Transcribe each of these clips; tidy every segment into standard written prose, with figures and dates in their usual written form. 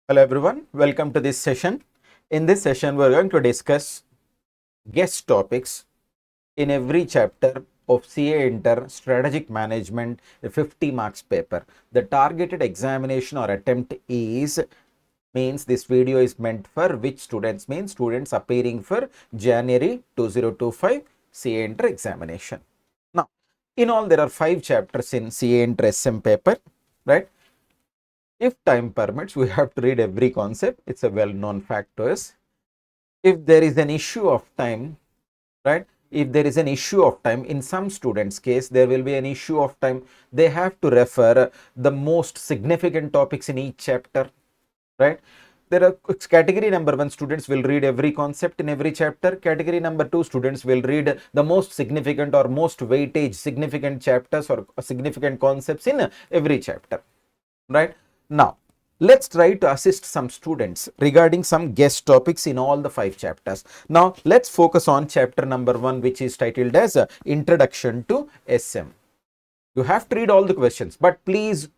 Hello everyone, welcome to this session. In this session, we are going to discuss guest topics in every chapter of CAinter Strategic Management, a 50 marks paper. The targeted examination or attempt means this video is meant for which students, means students appearing for January 2025 CAinter examination. Now, in all, there are 5 chapters in CAinter SM paper, right? If time permits, we have to read every concept. It's a well-known fact to us. If there is an issue of time, right? If there is an issue of time, in some students' case, there will be an issue of time. They have to refer the most significant topics in each chapter, right? There are category number 1 students will read every concept in every chapter. Category number 2 students will read the most significant or most weightage significant chapters or significant concepts in every chapter, right? Now, let's try to assist some students regarding some guest topics in all the 5 chapters. Now, let's focus on chapter number 1, which is titled as Introduction to SM. You have to read all the questions, but please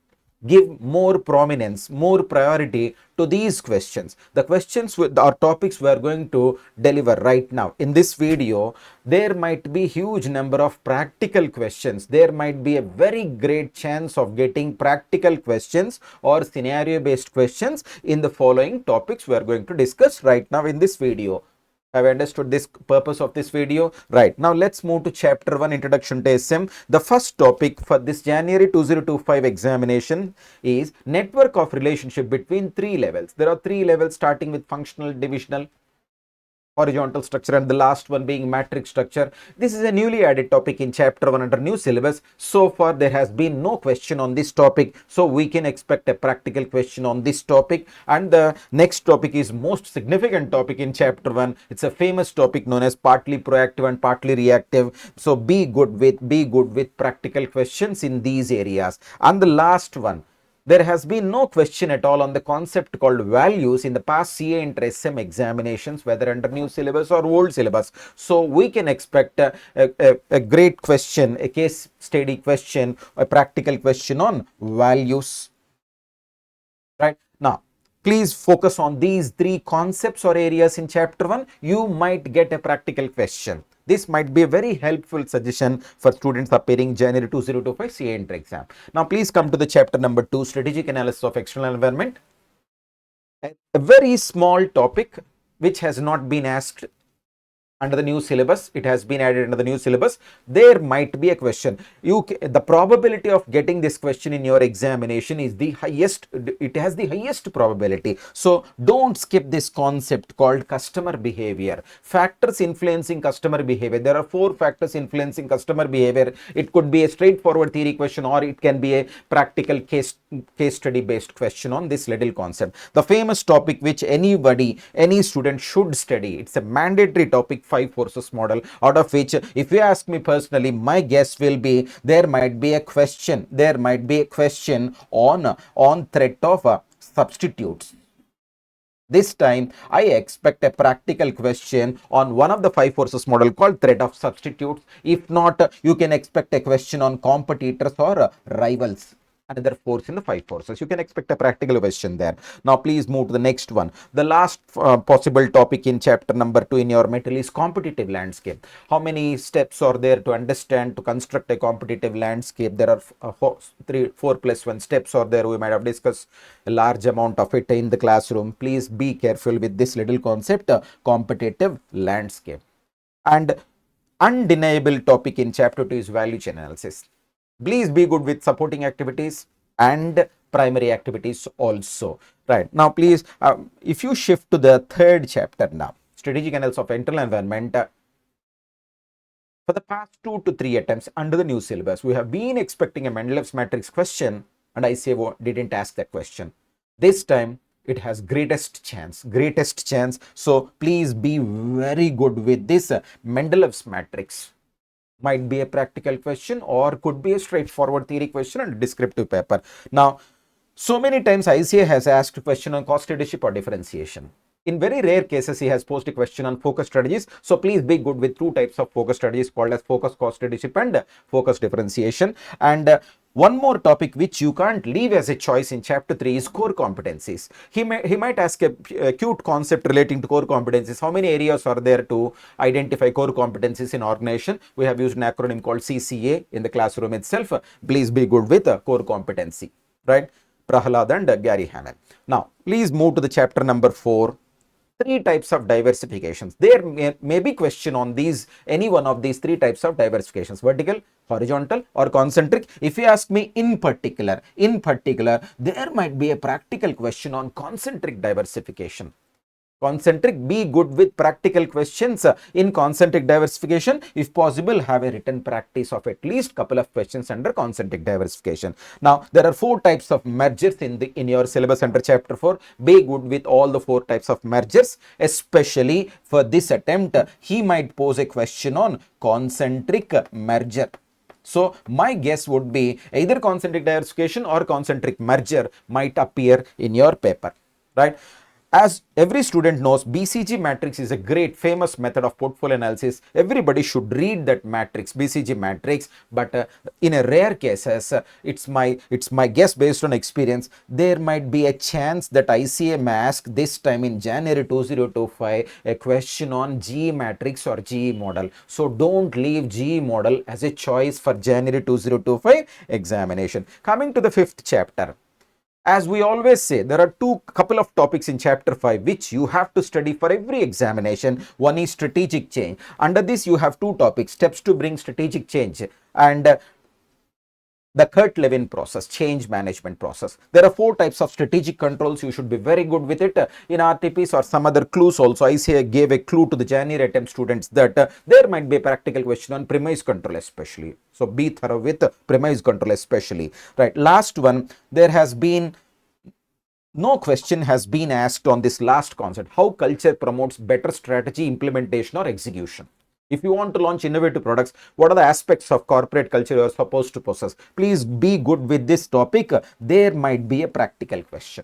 give more prominence, more priority to these questions. The questions with our topics we are going to deliver right now. In this video, there might be huge number of practical questions. There might be a very great chance of getting practical questions or scenario based questions in the following topics we are going to discuss right now in this video. Have understood this purpose of this video? Right. Now let's move to chapter 1, Introduction to SM. The first topic for this January 2025 examination is network of relationship between 3 levels. There are 3 levels starting with functional, divisional, horizontal structure, and the last one being matrix structure. This is a newly added topic in chapter 1 under new syllabus. So far there has been no question on this topic, so we can expect a practical question on this topic. And the next topic is most significant topic in chapter 1. It's a famous topic known as partly proactive and partly reactive. So be good with practical questions in these areas. And the last one, there has been no question at all on the concept called values in the past CAinter SM examinations, whether under new syllabus or old syllabus. So we can expect a great question, a case study question, a practical question on values. Right now, please focus on these 3 concepts or areas in chapter 1. You might get a practical question. This might be a very helpful suggestion for students appearing January 2025 CAinter exam. Now, please come to the chapter number 2, Strategic Analysis of External Environment. A very small topic which has not been asked under the new syllabus. It has been added under the new syllabus. There might be a question. The probability of getting this question in your examination is the highest. It has the highest probability. So don't skip this concept called customer behavior. Factors influencing customer behavior. There are 4 factors influencing customer behavior. It could be a straightforward theory question, or it can be a practical case study based question on this little concept. The famous topic which any student should study. It's a mandatory topic, 5 forces model, out of which, if you ask me personally, my guess will be there might be a question on threat of substitutes. This time I expect a practical question on one of the 5 forces model called threat of substitutes. If not, you can expect a question on competitors or rivals. Another force in the 5 forces. You can expect a practical question there. Now, please move to the next one. The last possible topic in chapter number 2 in your material is competitive landscape. How many steps are there to understand, to construct a competitive landscape? There are 4 plus 1 steps are there. We might have discussed a large amount of it in the classroom. Please be careful with this little concept, competitive landscape. And undeniable topic in chapter 2 is value chain analysis. Please be good with supporting activities and primary activities also. Right now, please, if you shift to the 3rd chapter now, strategic analysis of internal environment. For the past 2 to 3 attempts under the new syllabus, we have been expecting a Mendelev's matrix question, and ICAI didn't ask that question. This time it has greatest chance. So please be very good with this Mendelev's matrix. Might be a practical question or could be a straightforward theory question and a descriptive paper. Now, so many times ICAI has asked a question on cost leadership or differentiation. In very rare cases, he has posed a question on focus strategies. So please be good with 2 types of focus strategies called as focus cost leadership and focus differentiation. And One more topic which you can't leave as a choice in chapter 3 is core competencies. He might ask a cute concept relating to core competencies. How many areas are there to identify core competencies in organization? We have used an acronym called CCA in the classroom itself. Please be good with core competency, right? Prahalad and Gary Hannan. Now, please move to the chapter number 4. Three types of diversifications. There may be question on these, any one of these three types of diversifications: vertical, horizontal, or concentric. If you ask me in particular, there might be a practical question on concentric diversification. Concentric, be good with practical questions in concentric diversification. If possible, have a written practice of at least couple of questions under concentric diversification. Now, there are 4 types of mergers in your syllabus under chapter 4. Be good with all the 4 types of mergers. Especially for this attempt, he might pose a question on concentric merger. So my guess would be either concentric diversification or concentric merger might appear in your paper, right? As every student knows, BCG matrix is a great famous method of portfolio analysis. Everybody should read that matrix, BCG matrix. But in a rare cases, it's my guess based on experience, there might be a chance that ICAI may ask this time in January 2025 a question on GE matrix or GE model. So don't leave GE model as a choice for January 2025 examination. Coming to the 5th chapter. As we always say, there are couple of topics in chapter 5 which you have to study for every examination. One is strategic change. Under this, you have 2 topics: steps to bring strategic change, and the Kurt-Lewin process, change management process. There are 4 types of strategic controls. You should be very good with it. In RTPs or some other clues also, ICAI gave a clue to the January attempt students that there might be a practical question on premise control especially. So be thorough with premise control especially. Right. Last one, there has been no question has been asked on this last concept: how culture promotes better strategy implementation or execution. If you want to launch innovative products, what are the aspects of corporate culture you are supposed to possess? Please be good with this topic. There might be a practical question.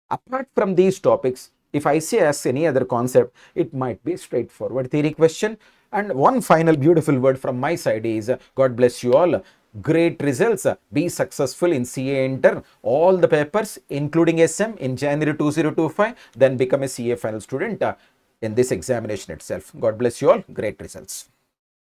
Apart from these topics, if I say as any other concept, it might be straightforward theory question. And one final beautiful word from my side is God bless you all. Great results. Be successful in CA Inter, all the papers including SM in January 2025, then become a CA final student in this examination itself. God bless you all. Great results.